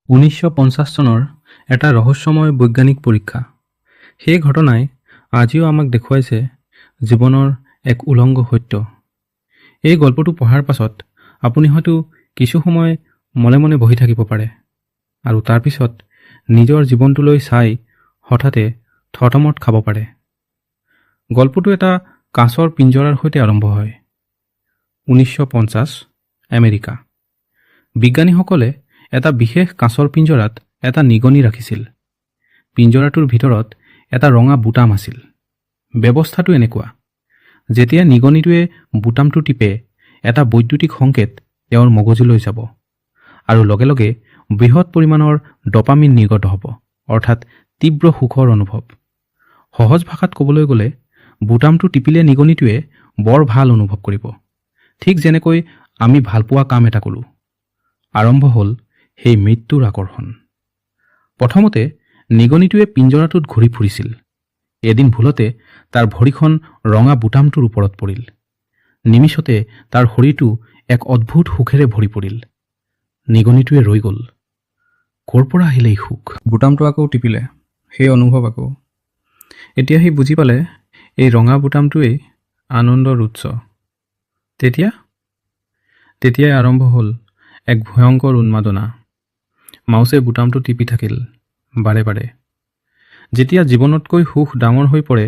1950 চনৰ এটা ৰহস্যময় বৈজ্ঞানিক পৰীক্ষা। সেই ঘটনাই আজিও আমাক দেখুৱাইছে জীৱনৰ এক উলংঘ সত্য। এই গল্পটো পঢ়াৰ পাছত আপুনি হয়তো কিছু সময় মনে মনে বহি থাকিব পাৰে আৰু তাৰ পিছত নিজৰ জীৱনটোলৈ চাই হঠাতে থতমত খাব পাৰে। গল্পটো এটা কাঁচৰ পিঞ্জৰাৰ সৈতে আৰম্ভ হয়। 1950 আমেৰিকা। বিজ্ঞানীসকলে এটা বিশেষ কাঁচৰ পিঞ্জৰাত এটা নিগনি ৰাখিছিল। পিঞ্জৰাটোৰ ভিতৰত এটা ৰঙা বুটাম আছিল। ব্যৱস্থাটো এনেকুৱা, যেতিয়া নিগনিটোৱে বুটামটো টিপে এটা বৈদ্যুতিক সংকেত তেওঁৰ মগজুলৈ যাব আৰু লগে লগে বৃহৎ পৰিমাণৰ ডপামিন নিৰ্গত হ'ব, অৰ্থাৎ তীব্ৰ সুখৰ অনুভৱ। সহজ ভাষাত ক'বলৈ গ'লে বুটামটো টিপিলে নিগনিটোৱে বৰ ভাল অনুভৱ কৰিব, ঠিক যেনেকৈ আমি ভালপোৱা কাম এটা কৰোঁ। আৰম্ভ হ'ল সেই মৃত্যুৰ আকৰ্ষণ। প্ৰথমতে নিগনিটোৱে পিঞ্জৰাটোত ঘূৰি ফুৰিছিল। এদিন ভুলতে তাৰ ভৰিখন ৰঙা বুটামটোৰ ওপৰত পৰিল। নিমিষতে তাৰ শৰীৰটো এক অদ্ভুত সুখেৰে ভৰি পৰিল। নিগনিটোৱে ৰৈ গ'ল। ক'ৰ পৰা আহিলে এই সুখ? বুটামটো আকৌ টিপিলে, সেই অনুভৱ আকৌ। এতিয়া সি বুজি পালে এই ৰঙা বুটামটোৱেই আনন্দৰ উৎস। তেতিয়াই আৰম্ভ হ'ল এক ভয়ংকৰ উন্মাদনা। মাউছে বুটামটো টিপি থাকিল বাৰে বাৰে। যেতিয়া জীৱনতকৈ সুখ ডাঙৰ হৈ পৰে,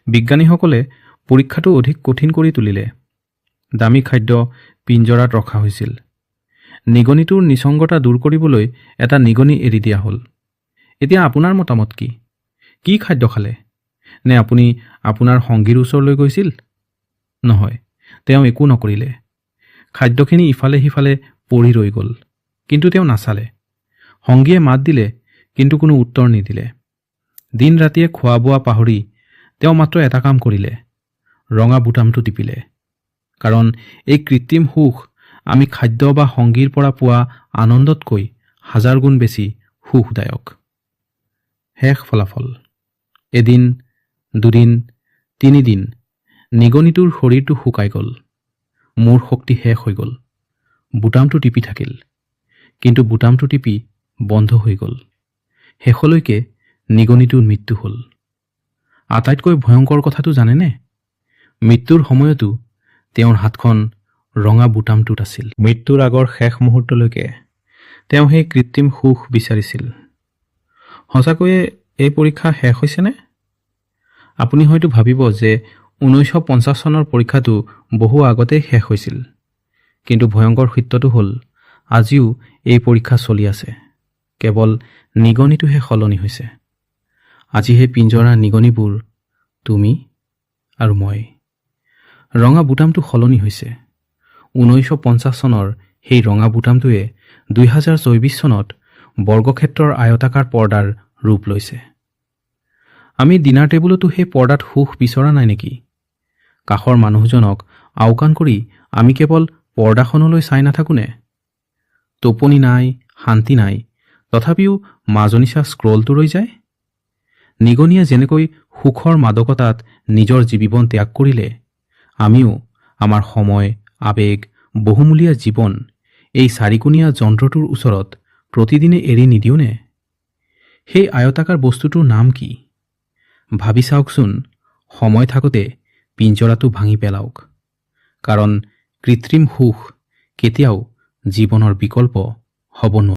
বিজ্ঞানীসকলে পৰীক্ষাটো অধিক কঠিন কৰি তুলিলে। দামী খাদ্য পিঞ্জৰাত ৰখা হৈছিল। নিগনিটোৰ নিসংগতা দূৰ কৰিবলৈ এটা নিগনি এৰি দিয়া হ'ল। এতিয়া আপোনাৰ মতামত কি? কি খাদ্য খালে? নে আপুনি আপোনাৰ সংগীৰ ওচৰলৈ গৈছিল? নহয়, তেওঁ একো নকৰিলে। খাদ্যখিনি ইফালে সিফালে পৰি ৰৈ গ'ল, কিন্তু তেওঁ নাচালে। সংগীয়ে মাত দিলে, কিন্তু কোনো উত্তৰ নিদিলে। দিন ৰাতিয়ে খোৱা বোৱা পাহৰি তেওঁ মাত্ৰ এটা কাম কৰিলে, ৰঙা বুটামটো টিপিলে। কাৰণ এই কৃত্ৰিম সুখ আমি খাদ্য বা সংগীৰ পৰা পোৱা আনন্দতকৈ হাজাৰ গুণ বেছি সুখদায়ক। শেষ ফলাফল। এদিন, দুদিন, তিনিদিন নিগনিটোৰ শৰীৰটো শুকাই গ'ল। মোৰ শক্তি শেষ হৈ গ'ল। বুটামটো টিপি থাকিল, কিন্তু বুটামটো টিপি বন্ধ হৈ গ'ল। শেষলৈকে নিগনিটোৰ মৃত্যু হ'ল। আটাইতকৈ ভয়ংকৰ কথাটো জানেনে? মৃত্যুৰ সময়তো তেওঁৰ হাতখন ৰঙা বুটামটোত আছিল। মৃত্যুৰ আগৰ শেষ মুহূৰ্তলৈকে তেওঁ সেই কৃত্ৰিম সুখ বিচাৰিছিল। সঁচাকৈয়ে এই পৰীক্ষা শেষ হৈছেনে? আপুনি হয়তো ভাবিব যে 1950 চনৰ পৰীক্ষাটো বহু আগতেই শেষ হৈছিল, কিন্তু ভয়ংকৰ সত্যটো হ'ল আজিও এই পৰীক্ষা চলি আছে। কেৱল নিগনিটোহে সলনি হৈছে। আজি সেই পিঞ্জৰাৰ নিগনিবোৰ তুমি আৰু মই। ৰঙা বুটামটো সলনি হৈছে। 1950 চনৰ সেই ৰঙা বুটামটোৱে 2024 চনত বৰ্গক্ষেত্ৰৰ আয়তাকাৰ পৰ্দাৰ ৰূপ লৈছে। আমি ডিনাৰ টেবুলতো সেই পৰ্দাত সুখ বিচৰা নাই নেকি? কাষৰ মানুহজনক আওকাণ কৰি আমি কেৱল পৰ্দাখনলৈ চাই নাথাকোনে? টোপনি নাই, শান্তি নাই, তথাপিও মাজনিচা স্ক্ৰলটো ৰৈ যায়। নিগনিয়ে যেনেকৈ সুখৰ মাদকতাত নিজৰ জীৱন ত্যাগ কৰিলে, আমিও আমাৰ সময়, আৱেগ, বহুমূলীয়া জীৱন এই চাৰিকোণীয়া যন্ত্ৰটোৰ ওচৰত প্ৰতিদিনে এৰি নিদিওঁনে? সেই আয়তাকাৰ বস্তুটোৰ নাম কি? ভাবি চাওকচোন। সময় থাকোঁতে পিঞ্জৰাটো ভাঙি পেলাওক, কাৰণ কৃত্ৰিম সুখ কেতিয়াও জীৱনৰ বিকল্প হ'ব নোৱাৰে।